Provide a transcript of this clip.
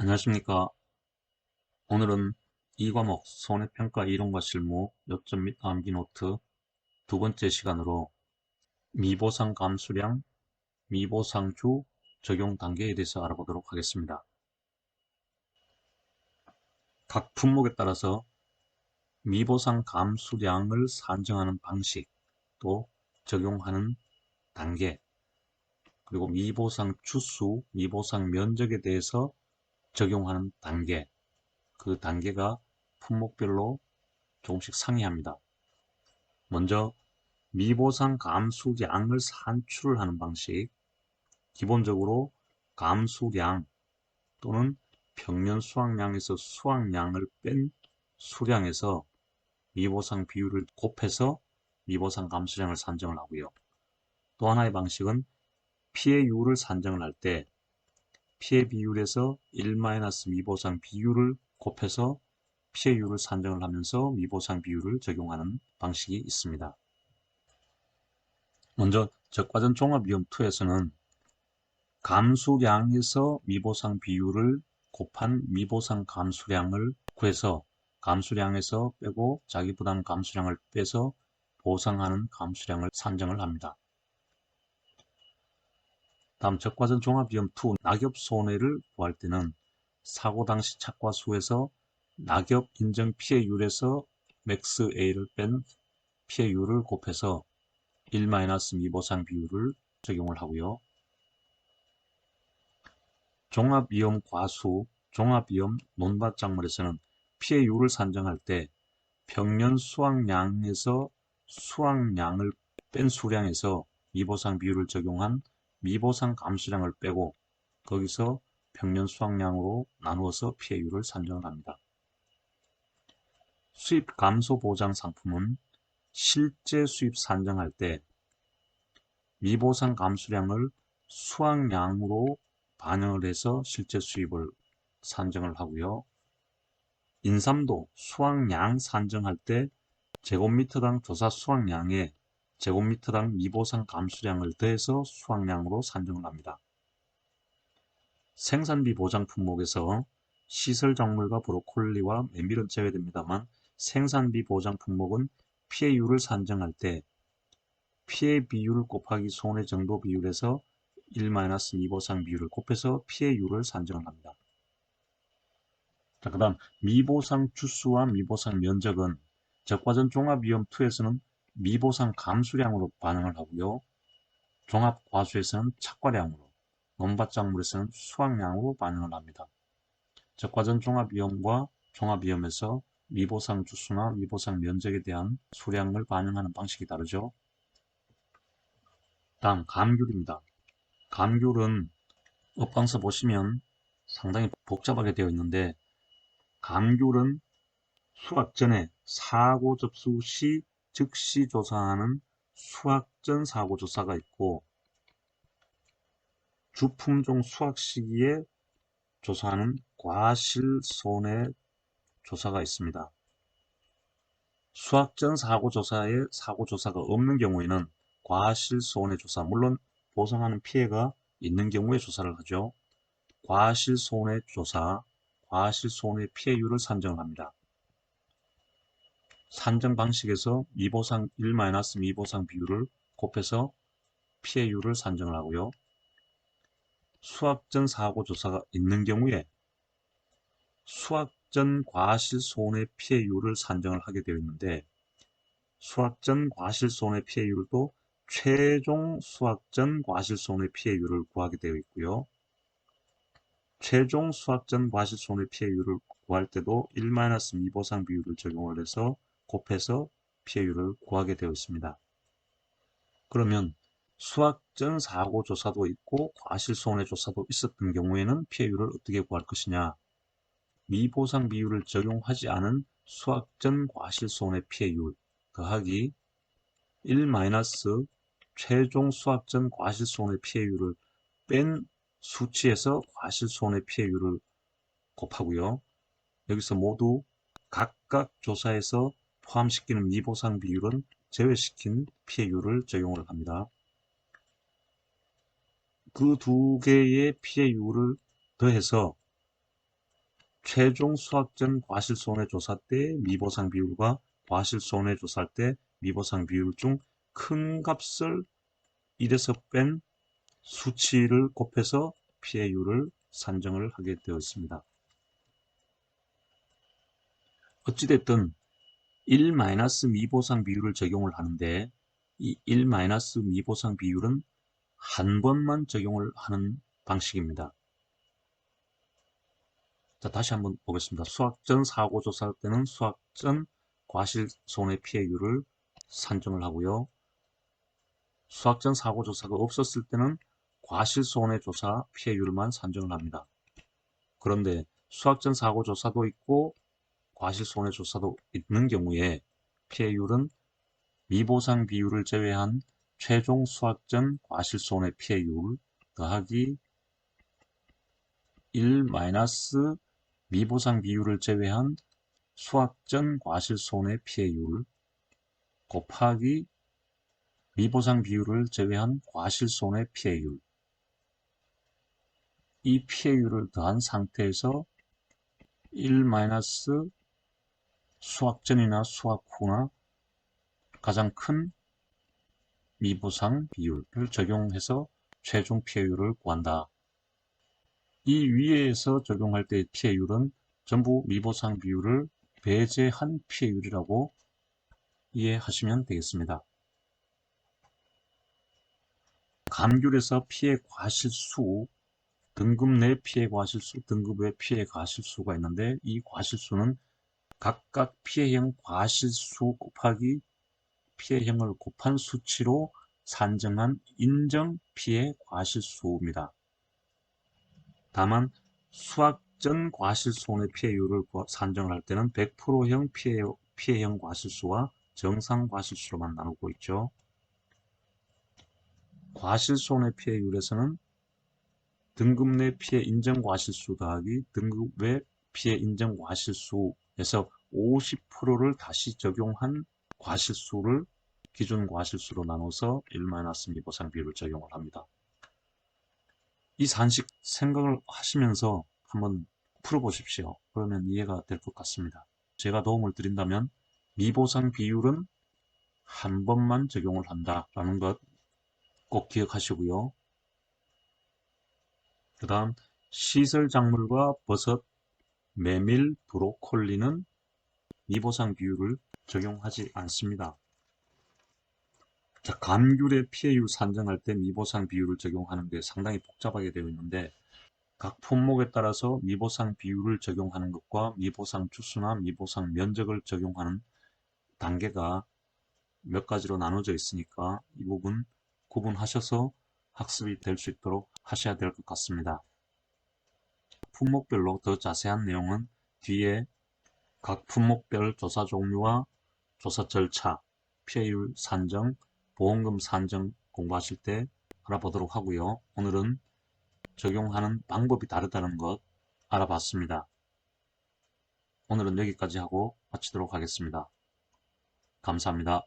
안녕하십니까. 오늘은 2과목 손해평가 이론과 실무 요점 및 암기 노트 두 번째 시간으로 미보상 감수량, 미보상주 적용 단계에 대해서 알아보도록 하겠습니다. 각 품목에 따라서 미보상 감수량을 산정하는 방식, 또 적용하는 단계, 그리고 미보상 주수, 미보상 면적에 대해서 적용하는 단계, 그 단계가 품목별로 조금씩 상이합니다. 먼저 미보상 감수량을 산출을 하는 방식, 기본적으로 감수량 또는 평년 수확량에서 수확량을 뺀 수량에서 미보상 비율을 곱해서 미보상 감수량을 산정을 하고요. 또 하나의 방식은 피해율을 산정을 할 때 피해 비율에서 1-미보상 비율을 곱해서 피해율을 산정을 하면서 미보상 비율을 적용하는 방식이 있습니다. 먼저 적과전 종합위험2에서는 감수량에서 미보상 비율을 곱한 미보상 감수량을 구해서 감수량에서 빼고 자기부담 감수량을 빼서 보상하는 감수량을 산정을 합니다. 다음 적과전 종합위험2 낙엽 손해를 구할 때는 사고 당시 착과수에서 낙엽 인정 피해율에서 맥스 A를 뺀 피해율을 곱해서 1-미보상 비율을 적용을 하고요. 종합위험 과수, 종합위험 논밭작물에서는 피해율을 산정할 때 평년 수확량에서 수확량을 뺀 수량에서 미보상 비율을 적용한 미보상 감수량을 빼고 거기서 평년 수확량으로 나누어서 피해율을 산정을 합니다. 수입 감소 보장 상품은 실제 수입 산정할 때 미보상 감수량을 수확량으로 반영을 해서 실제 수입을 산정을 하고요. 인삼도 수확량 산정할 때 제곱미터당 조사 수확량에 제곱미터당 미보상 감수량을 더해서 수확량으로 산정을 합니다. 생산비 보장 품목에서 시설 작물과 브로콜리와 메밀은 제외됩니다만 생산비 보장 품목은 피해율을 산정할 때 피해 비율 곱하기 손해 정도 비율에서 1-미보상 비율을 곱해서 피해율을 산정을 합니다. 자, 그 다음 미보상 주수와 미보상 면적은 적과전 종합위험2에서는 미보상 감수량으로 반영을 하고요. 종합과수에서는 착과량으로, 논밭작물에서는 수확량으로 반영을 합니다. 적과전 종합위험과 종합위험에서 미보상 주수나 미보상 면적에 대한 수량을 반영하는 방식이 다르죠. 다음 감귤입니다. 감귤은 업황서 보시면 상당히 복잡하게 되어 있는데 감귤은 수확 전에 사고 접수 시 즉시 조사하는 수확 전 사고 조사가 있고 주품종 수확 시기에 조사하는 과실 손해 조사가 있습니다. 수확 전 사고 조사에 사고 조사가 없는 경우에는 과실 손해 조사, 물론 보상하는 피해가 있는 경우에 조사를 하죠. 과실 손해 조사, 과실 손해 피해율을 산정을 합니다. 산정 방식에서 미보상 1-미보상 비율을 곱해서 피해율을 산정을 하고요. 수확 전 사고 조사가 있는 경우에 수확 전 과실 손해 피해율을 산정을 하게 되어 있는데 수확 전 과실 손해 피해율도 최종 수확 전 과실 손해 피해율을 구하게 되어 있고요. 최종 수확 전 과실 손해 피해율을 구할 때도 1-미보상 비율을 적용을 해서 곱해서 피해율을 구하게 되어 있습니다. 그러면 수확 전 사고 조사도 있고 과실 손해 조사도 있었던 경우에는 피해율을 어떻게 구할 것이냐? 미보상 비율을 적용하지 않은 수확 전 과실 손해 피해율 더하기 1- 최종 수확 전 과실 손해 피해율을 뺀 수치에서 과실 손해 피해율을 곱하고요. 여기서 모두 각각 조사에서 포함시키는 미보상 비율은 제외시킨 피해율을 적용을 합니다. 그 두 개의 피해율을 더해서 최종 수학적 과실손해조사 때 미보상 비율과 과실손해조사할 때 미보상 비율 중 큰 값을 1에서 뺀 수치를 곱해서 피해율을 산정을 하게 되어 있습니다. 어찌됐든 1-미보상 비율을 적용을 하는데 이 1-미보상 비율은 한 번만 적용을 하는 방식입니다. 자, 다시 한번 보겠습니다. 수학전 사고조사할 때는 수학전 과실손해피해율을 산정을 하고요. 수학전 사고조사가 없었을 때는 과실손해조사 피해율만 산정을 합니다. 그런데 수학전 사고조사도 있고 과실손해조사도 있는 경우에 피해율은 미보상 비율을 제외한 최종 수학전 과실손해 피해율 더하기 1 미보상 비율을 제외한 수학전 과실손해 피해율 곱하기 미보상 비율을 제외한 과실손해 피해율, 이 피해율을 더한 상태에서 1 수학전이나 수학 후나 가장 큰 미보상 비율을 적용해서 최종 피해율을 구한다. 이 위에서 적용할 때의 피해율은 전부 미보상 비율을 배제한 피해율이라고 이해하시면 되겠습니다. 감귤에서 피해 과실수, 등급 내 피해 과실수, 등급 외 피해 과실수가 있는데 이 과실수는 각각 피해형 과실수 곱하기 피해형을 곱한 수치로 산정한 인정 피해 과실수입니다. 다만 수학전 과실손해 피해율을 산정을 할 때는 100%형 피해형 과실수와 정상 과실수로만 나누고 있죠. 과실손해 피해율에서는 등급 내 피해 인정 과실수 더하기 등급 외 피해 인정 과실수에서 50%를 다시 적용한 과실수를 기준 과실수로 나눠서 1-미보상 비율을 적용을 합니다. 이 산식 생각을 하시면서 한번 풀어보십시오. 그러면 이해가 될 것 같습니다. 제가 도움을 드린다면 미보상 비율은 한 번만 적용을 한다라는 것 꼭 기억하시고요. 그 다음 시설 작물과 버섯, 메밀, 브로콜리는 미보상 비율을 적용하지 않습니다. 자, 감귤의 피해율 산정할 때 미보상 비율을 적용하는 게 상당히 복잡하게 되어 있는데 각 품목에 따라서 미보상 비율을 적용하는 것과 미보상 주수나 미보상 면적을 적용하는 단계가 몇 가지로 나눠져 있으니까 이 부분 구분하셔서 학습이 될 수 있도록 하셔야 될 것 같습니다. 품목별로 더 자세한 내용은 뒤에 각 품목별 조사 종류와 조사 절차, 피해율 산정, 보험금 산정 공부하실 때 알아보도록 하고요. 오늘은 적용하는 방법이 다르다는 것 알아봤습니다. 오늘은 여기까지 하고 마치도록 하겠습니다. 감사합니다.